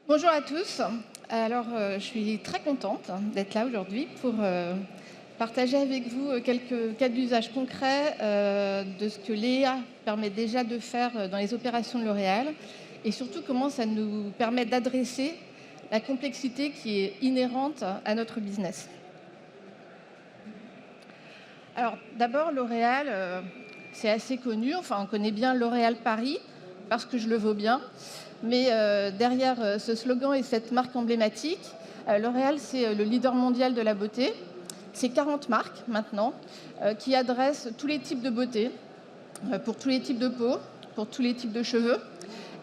Bonjour à tous. Alors, je suis très contente d'être là aujourd'hui pour partager avec vous quelques cas d'usage concrets de ce que l'IA permet déjà de faire dans les opérations de L'Oréal et surtout comment ça nous permet d'adresser la complexité qui est inhérente à notre business. Alors, d'abord, L'Oréal, c'est assez connu. Enfin, on connaît bien L'Oréal Paris parce que je le vaux bien. Mais derrière ce slogan et cette marque emblématique, L'Oréal, c'est le leader mondial de la beauté. C'est 40 marques maintenant qui adressent tous les types de beauté, pour tous les types de peau, pour tous les types de cheveux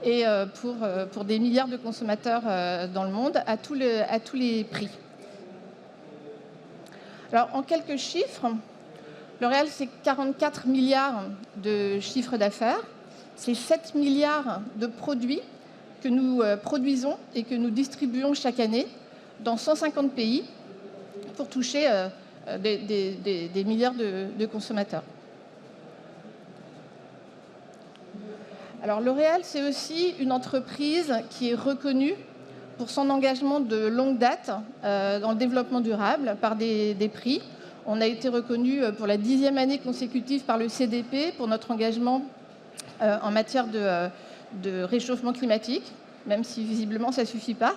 et pour des milliards de consommateurs dans le monde à tous les prix. Alors, en quelques chiffres, L'Oréal, c'est 44 milliards de chiffre d'affaires. C'est 7 milliards de produits que nous produisons et que nous distribuons chaque année dans 150 pays pour toucher des milliards de consommateurs. Alors L'Oréal, c'est aussi une entreprise qui est reconnue pour son engagement de longue date dans le développement durable par des prix. On a été reconnu pour la 10e année consécutive par le CDP pour notre engagement en matière de réchauffement climatique, même si visiblement ça ne suffit pas,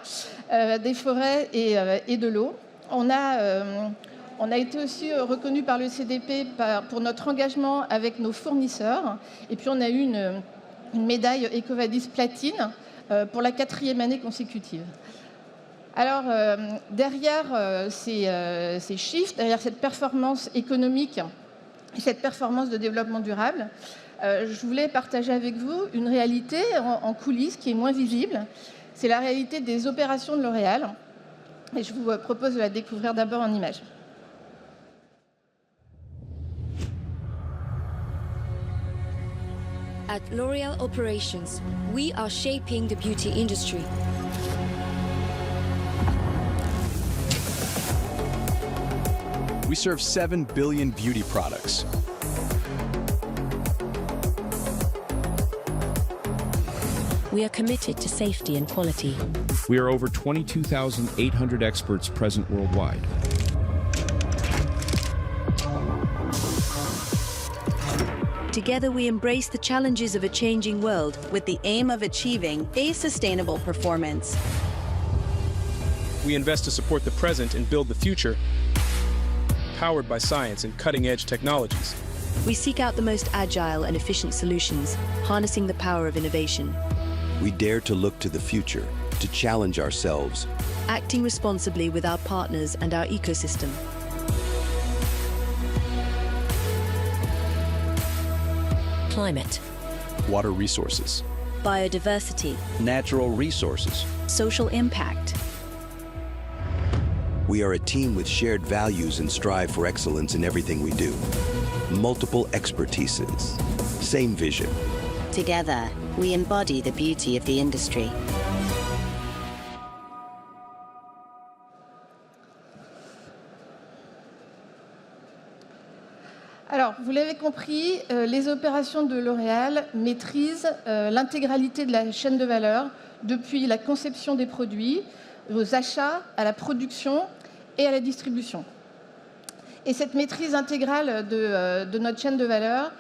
des forêts et de l'eau. On a été aussi reconnu par le CDP pour notre engagement avec nos fournisseurs. Et puis on a eu une médaille EcoVadis Platine pour la 4e année consécutive. Alors, derrière ces chiffres, derrière cette performance économique et cette performance de développement durable, je voulais partager avec vous une réalité en coulisses qui est moins visible. C'est la réalité des opérations de L'Oréal. Et je vous propose de la découvrir d'abord en images. At L'Oréal Operations, we are shaping the beauty industry. We serve 7 billion beauty products. We are committed to safety and quality. We are over 22,800 experts present worldwide. Together we embrace the challenges of a changing world with the aim of achieving a sustainable performance. We invest to support the present and build the future, powered by science and cutting-edge technologies. We seek out the most agile and efficient solutions, harnessing the power of innovation. We dare to look to the future, to challenge ourselves. Acting responsibly with our partners and our ecosystem. Climate. Water resources. Biodiversity. Natural resources. Social impact. We are a team with shared values and strive for excellence in everything we do. Multiple expertises. Same vision. Together, we embody the beauty of the industry. Alors, vous l'avez compris, les opérations de L'Oréal maîtrisent l'intégralité de la chaîne de valeur, depuis la conception des produits, aux achats, à la production et à la distribution. Et cette maîtrise intégrale de notre chaîne de valeur,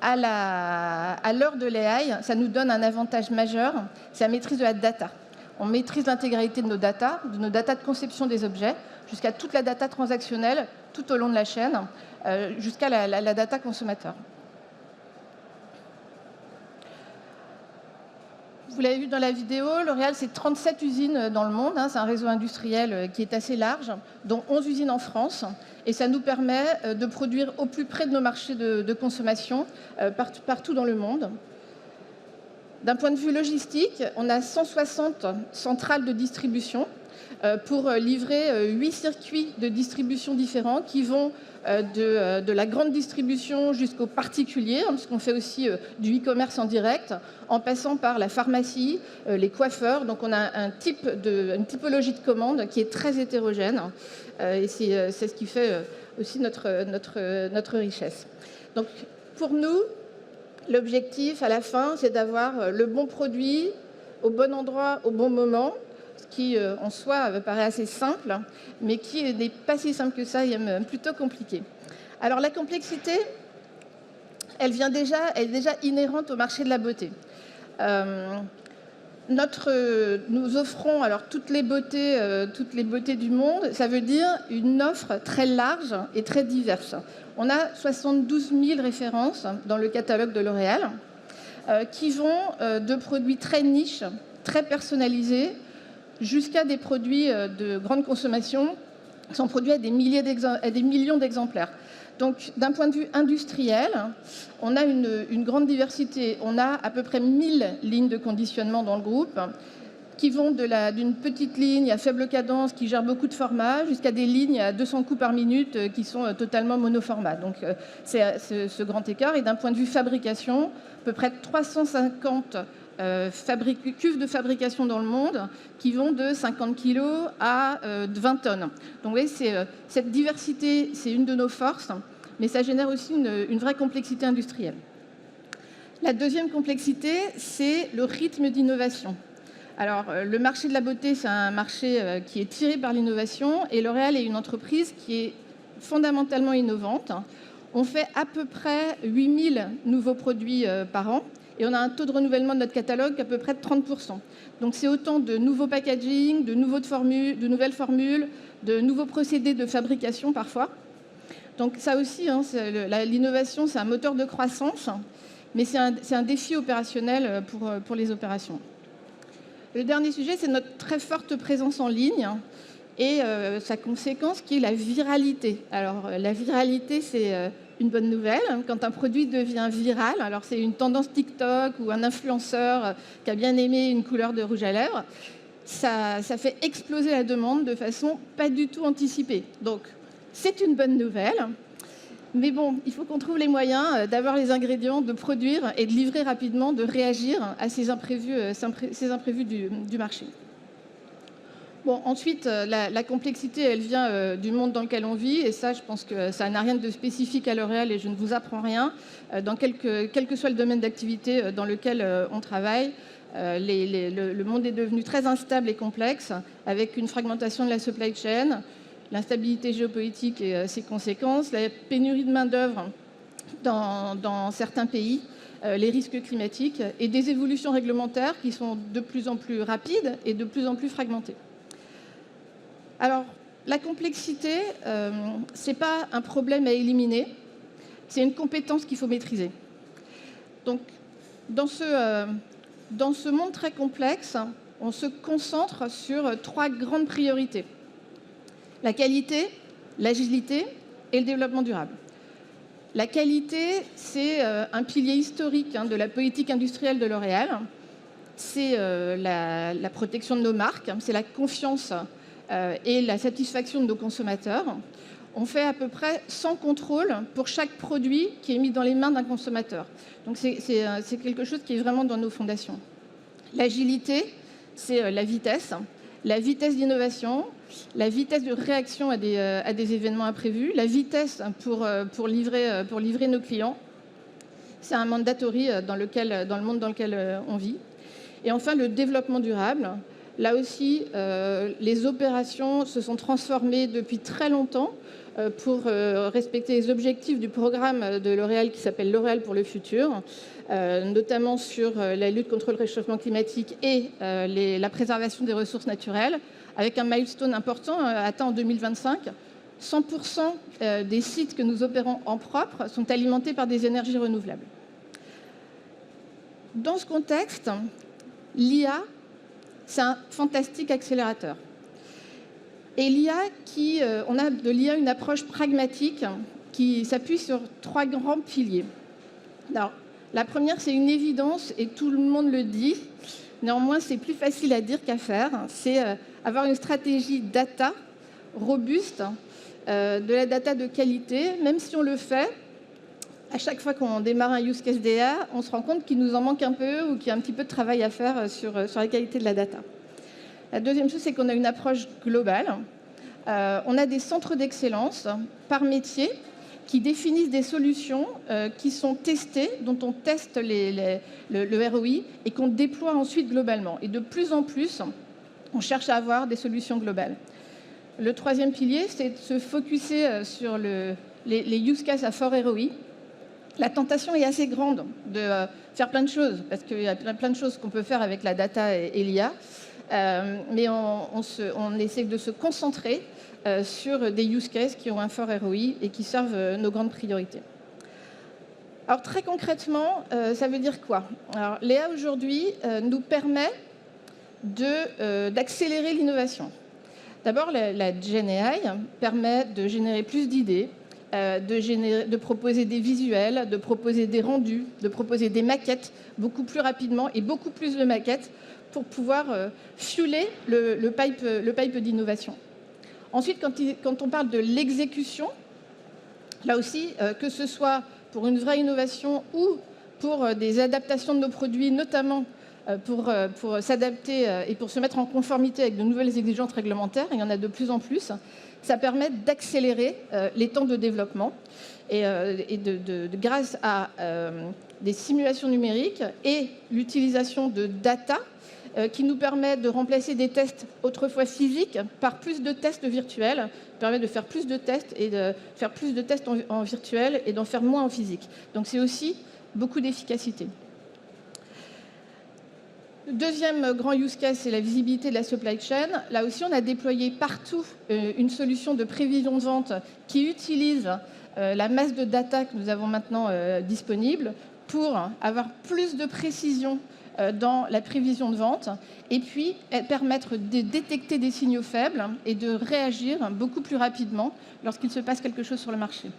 à l'heure de l'AI, ça nous donne un avantage majeur, c'est la maîtrise de la data. On maîtrise l'intégralité de nos data de conception des objets, jusqu'à toute la data transactionnelle, tout au long de la chaîne, jusqu'à la data consommateur. Vous l'avez vu dans la vidéo, L'Oréal, c'est 37 usines dans le monde. C'est un réseau industriel qui est assez large, dont 11 usines en France. Et ça nous permet de produire au plus près de nos marchés de consommation, partout dans le monde. D'un point de vue logistique, on a 160 centrales de distribution pour livrer 8 circuits de distribution différents qui vont de la grande distribution jusqu'aux particuliers, puisqu'on fait aussi du e-commerce en direct, en passant par la pharmacie, les coiffeurs. Donc on a une typologie de commande qui est très hétérogène et c'est ce qui fait aussi notre richesse. Donc pour nous, l'objectif à la fin, c'est d'avoir le bon produit au bon endroit, au bon moment, ce qui en soi paraît assez simple, mais qui n'est pas si simple que ça, et même plutôt compliqué. Alors la complexité, elle est déjà inhérente au marché de la beauté. Nous offrons alors toutes les beautés du monde. Ça veut dire une offre très large et très diverse. On a 72 000 références dans le catalogue de L'Oréal qui vont de produits très niches, très personnalisés, jusqu'à des produits de grande consommation qui sont produits à des millions d'exemplaires. Donc, d'un point de vue industriel, on a une grande diversité. On a à peu près 1000 lignes de conditionnement dans le groupe qui vont d'une petite ligne à faible cadence qui gère beaucoup de formats jusqu'à des lignes à 200 coups par minute qui sont totalement monoformat. Donc, c'est ce grand écart. Et d'un point de vue fabrication, à peu près 350 cuves de fabrication dans le monde qui vont de 50 kg à 20 tonnes. Donc vous voyez, cette diversité, c'est une de nos forces, mais ça génère aussi une vraie complexité industrielle. La deuxième complexité, c'est le rythme d'innovation. Alors, le marché de la beauté, c'est un marché qui est tiré par l'innovation, et L'Oréal est une entreprise qui est fondamentalement innovante. On fait à peu près 8000 nouveaux produits par an, et on a un taux de renouvellement de notre catalogue à peu près de 30%. Donc c'est autant de nouveaux packaging, de nouvelles formules, de nouveaux procédés de fabrication parfois. Donc ça aussi, l'innovation, c'est un moteur de croissance, mais c'est un défi opérationnel pour les opérations. Le dernier sujet, c'est notre très forte présence en ligne et sa conséquence qui est la viralité. Alors la viralité, c'est une bonne nouvelle. Quand un produit devient viral, alors c'est une tendance TikTok ou un influenceur qui a bien aimé une couleur de rouge à lèvres, ça fait exploser la demande de façon pas du tout anticipée. Donc c'est une bonne nouvelle, mais bon, il faut qu'on trouve les moyens d'avoir les ingrédients, de produire et de livrer rapidement, de réagir à ces imprévus du marché. Bon, ensuite, la complexité, elle vient du monde dans lequel on vit, et ça, je pense que ça n'a rien de spécifique à L'Oréal, et je ne vous apprends rien. Dans quel que soit le domaine d'activité dans lequel on travaille, le monde est devenu très instable et complexe, avec une fragmentation de la supply chain, l'instabilité géopolitique et ses conséquences, la pénurie de main-d'œuvre dans certains pays, les risques climatiques, et des évolutions réglementaires qui sont de plus en plus rapides et de plus en plus fragmentées. Alors, la complexité, ce n'est pas un problème à éliminer, c'est une compétence qu'il faut maîtriser. Donc, dans ce monde très complexe, on se concentre sur 3 grandes priorités. La qualité, l'agilité et le développement durable. La qualité, c'est un pilier historique de la politique industrielle de L'Oréal. C'est la protection de nos marques, c'est la confiance et la satisfaction de nos consommateurs. On fait à peu près 100 contrôles pour chaque produit qui est mis dans les mains d'un consommateur. Donc c'est quelque chose qui est vraiment dans nos fondations. L'agilité, c'est la vitesse d'innovation, la vitesse de réaction à des événements imprévus, la vitesse pour livrer nos clients. C'est un mandatory dans le monde dans lequel on vit. Et enfin, le développement durable. Là aussi, les opérations se sont transformées depuis très longtemps pour respecter les objectifs du programme de L'Oréal qui s'appelle L'Oréal pour le futur, notamment sur la lutte contre le réchauffement climatique et la préservation des ressources naturelles, avec un milestone important atteint en 2025. 100% des sites que nous opérons en propre sont alimentés par des énergies renouvelables. Dans ce contexte, l'IA, c'est un fantastique accélérateur. Et l'IA, on a de l'IA une approche pragmatique qui s'appuie sur 3 grands piliers. Alors, la première, c'est une évidence et tout le monde le dit. Néanmoins, c'est plus facile à dire qu'à faire. C'est avoir une stratégie data robuste, de la data de qualité. Même si on le fait, à chaque fois qu'on démarre un use case DA, on se rend compte qu'il nous en manque un peu ou qu'il y a un petit peu de travail à faire sur la qualité de la data. La deuxième chose, c'est qu'on a une approche globale. On a des centres d'excellence par métier qui définissent des solutions qui sont testées, dont on teste le ROI et qu'on déploie ensuite globalement. Et de plus en plus, on cherche à avoir des solutions globales. Le troisième pilier, c'est de se focuser sur les use cases à fort ROI. La tentation est assez grande de faire plein de choses, parce qu'il y a plein de choses qu'on peut faire avec la data et l'IA, mais on essaie de se concentrer sur des use cases qui ont un fort ROI et qui servent nos grandes priorités. Alors très concrètement, ça veut dire quoi? Alors, l'IA aujourd'hui nous permet d'accélérer l'innovation. D'abord, la GenAI permet de générer plus d'idées, de proposer des visuels, de proposer des rendus, de proposer des maquettes beaucoup plus rapidement et beaucoup plus de maquettes pour pouvoir fueler le pipe d'innovation. Ensuite, quand on parle de l'exécution, là aussi, que ce soit pour une vraie innovation ou pour des adaptations de nos produits, notamment pour s'adapter et pour se mettre en conformité avec de nouvelles exigences réglementaires, il y en a de plus en plus, ça permet d'accélérer les temps de développement et grâce à des simulations numériques et l'utilisation de data qui nous permet de remplacer des tests autrefois physiques par plus de tests virtuels, permet de faire plus de tests et de faire plus de tests en virtuel et d'en faire moins en physique. Donc c'est aussi beaucoup d'efficacité. Le deuxième grand use case, c'est la visibilité de la supply chain. Là aussi, on a déployé partout une solution de prévision de vente qui utilise la masse de data que nous avons maintenant disponible pour avoir plus de précision dans la prévision de vente et puis permettre de détecter des signaux faibles et de réagir beaucoup plus rapidement lorsqu'il se passe quelque chose sur le marché.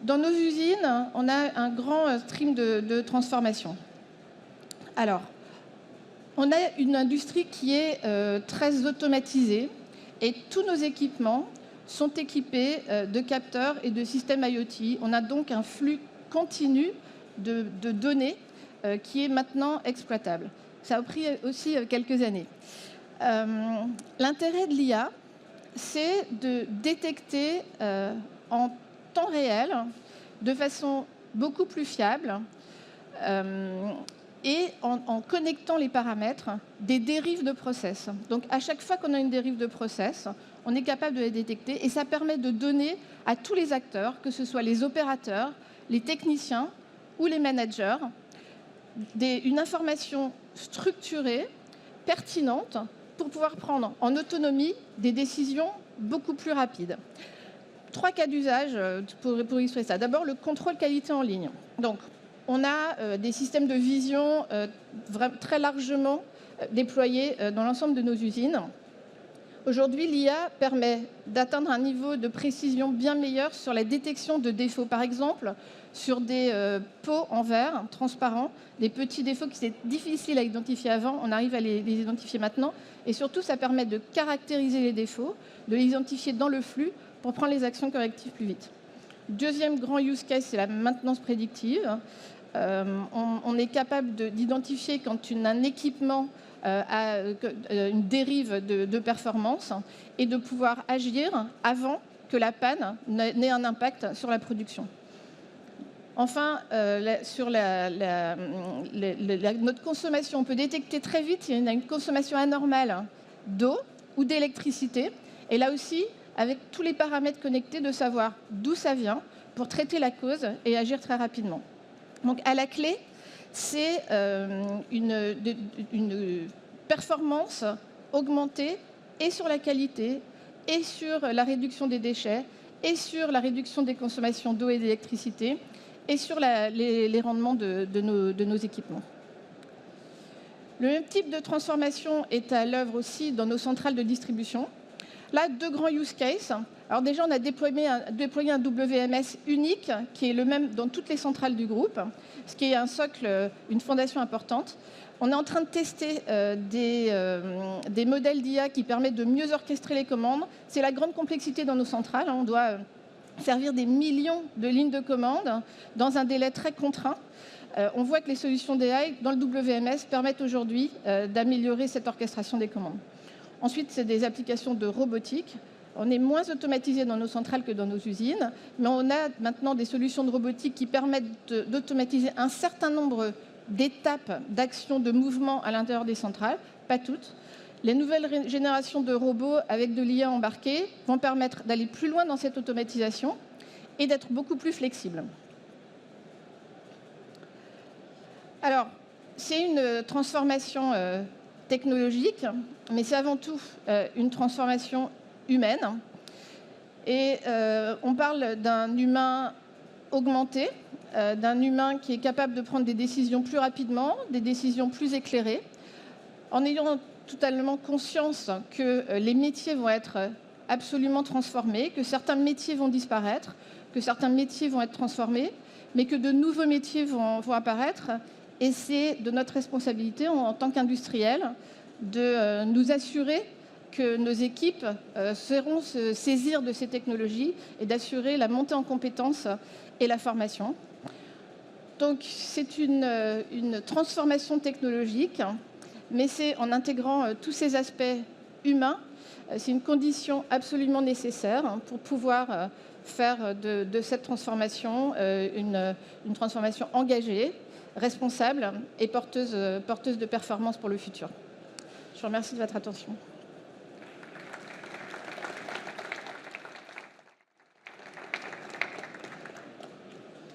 Dans nos usines, on a un grand stream de transformation. Alors, on a une industrie qui est très automatisée et tous nos équipements sont équipés de capteurs et de systèmes IoT. On a donc un flux continu de données qui est maintenant exploitable. Ça a pris aussi quelques années. L'intérêt de l'IA, c'est de détecter en temps réel, de façon beaucoup plus fiable, et en connectant les paramètres des dérives de process. Donc à chaque fois qu'on a une dérive de process, on est capable de les détecter et ça permet de donner à tous les acteurs, que ce soit les opérateurs, les techniciens ou les managers, une information structurée, pertinente, pour pouvoir prendre en autonomie des décisions beaucoup plus rapides. 3 cas d'usage pour illustrer ça. D'abord, le contrôle qualité en ligne. Donc, on a des systèmes de vision très largement déployés dans l'ensemble de nos usines. Aujourd'hui, l'IA permet d'atteindre un niveau de précision bien meilleur sur la détection de défauts. Par exemple, sur des pots en verre transparents, des petits défauts qui étaient difficiles à identifier avant, on arrive à les identifier maintenant. Et surtout, ça permet de caractériser les défauts, de les identifier dans le flux pour prendre les actions correctives plus vite. Deuxième grand use case, c'est la maintenance prédictive. On est capable d'identifier quand un équipement a une dérive de performance et de pouvoir agir avant que la panne n'ait un impact sur la production. Enfin, sur notre consommation, on peut détecter très vite s'il y a une consommation anormale d'eau ou d'électricité. Et là aussi, avec tous les paramètres connectés, de savoir d'où ça vient pour traiter la cause et agir très rapidement. Donc, à la clé, c'est une performance augmentée et sur la qualité, et sur la réduction des déchets, et sur la réduction des consommations d'eau et d'électricité, et sur les rendements de nos équipements. Le même type de transformation est à l'œuvre aussi dans nos centrales de distribution. Là, 2 grands use cases. Alors déjà, on a déployé un WMS unique qui est le même dans toutes les centrales du groupe, ce qui est un socle, une fondation importante. On est en train de tester des modèles d'IA qui permettent de mieux orchestrer les commandes. C'est la grande complexité dans nos centrales. On doit servir des millions de lignes de commande dans un délai très contraint. On voit que les solutions d'AI dans le WMS permettent aujourd'hui d'améliorer cette orchestration des commandes. Ensuite, c'est des applications de robotique. On est moins automatisé dans nos centrales que dans nos usines, mais on a maintenant des solutions de robotique qui permettent d'automatiser un certain nombre d'étapes d'action, de mouvement à l'intérieur des centrales, pas toutes. Les nouvelles générations de robots avec de l'IA embarquée vont permettre d'aller plus loin dans cette automatisation et d'être beaucoup plus flexibles. Alors, c'est une transformation technologique, mais c'est avant tout une transformation humaine. Et on parle d'un humain augmenté, d'un humain qui est capable de prendre des décisions plus rapidement, des décisions plus éclairées, en ayant totalement conscience que les métiers vont être absolument transformés, que certains métiers vont disparaître, que certains métiers vont être transformés, mais que de nouveaux métiers vont apparaître. Et c'est de notre responsabilité en tant qu'industriels de nous assurer que nos équipes sauront se saisir de ces technologies et d'assurer la montée en compétences et la formation. Donc c'est une transformation technologique, mais c'est en intégrant tous ces aspects humains, c'est une condition absolument nécessaire pour pouvoir faire de cette transformation une transformation engagée, responsable et porteuse de performance pour le futur. Je vous remercie de votre attention.